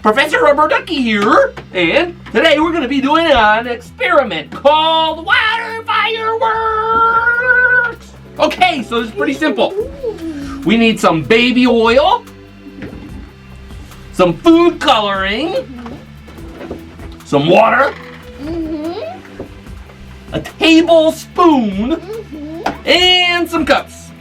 Professor Rubber Ducky here, and today we're going to be doing an experiment called Water Fireworks! Okay, so it's pretty simple. We need some baby oil, some food coloring, some water, a tablespoon, and some cups.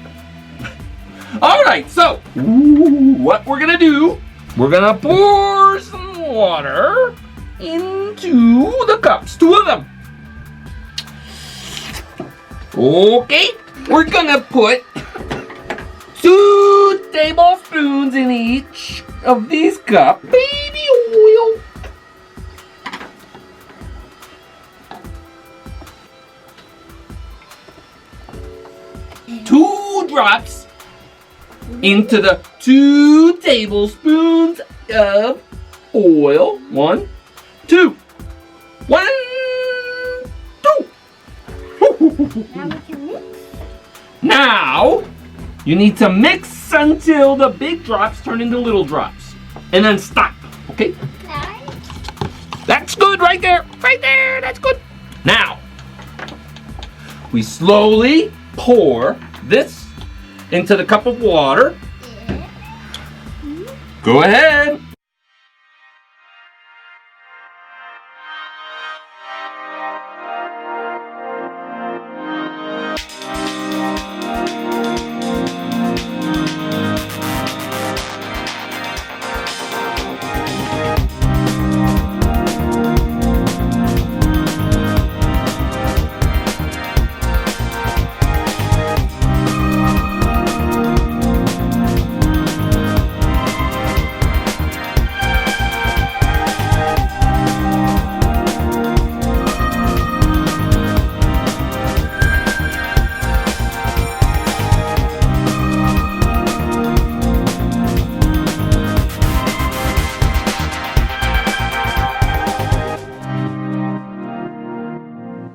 Alright, so what we're gonna do, we're gonna pour some water into the cups, 2 of them. Okay, we're gonna put 2 tablespoons in each of these cups. Baby oil. Two drops into the 2 tablespoons of oil. 1, 2. 1, 2. Now we can mix. Now, you need to mix until the big drops turn into little drops. And then stop, okay? That's good right there. Right there, that's good. Now, we slowly pour this into the cup of water. Go ahead.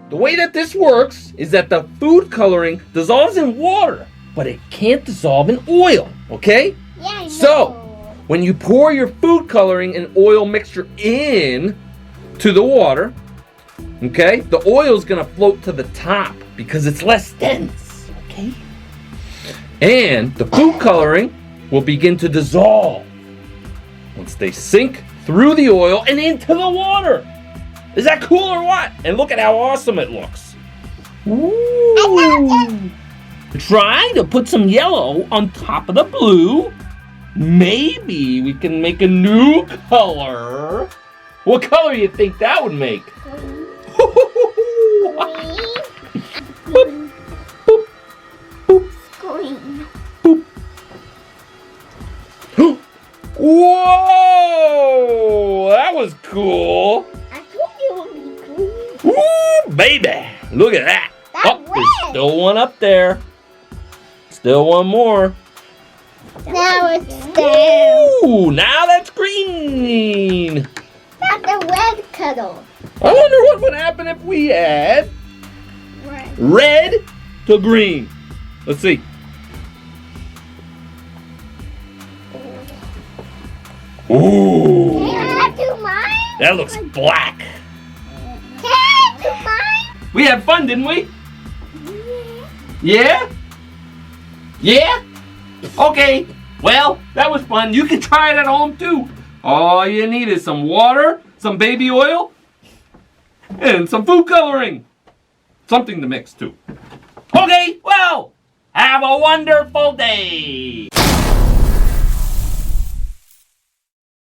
The way that this works is that the food coloring dissolves in water, but it can't dissolve in oil, okay? Yeah, I know. So, when you pour your food coloring and oil mixture in to the water, okay, the oil is gonna float to the top because it's less dense, okay? And the food coloring will begin to dissolve once they sink through the oil and into the water. Is that cool or what? And look at how awesome it looks. Ooh. Try to put some yellow on top of the blue. Maybe we can make a new color. What color do you think that would make? Green. Boop, boop, Green. boop. Whoa! That was cool. I told you it would be green. Ooh, baby. Look at that. That's Oh, there's red. still one up there. Still one more. Now it's down. Ooh, now that's green. Not the red color. I wonder what would happen if we add Red. red to green. Let's see. Ooh, Can I do mine? that looks black. Can I do mine? We had fun, didn't we? Yeah? Yeah? Okay. Well, that was fun. You can try it at home too. All you need is some water, some baby oil, and some food coloring. Something to mix too. Okay, well, have a wonderful day.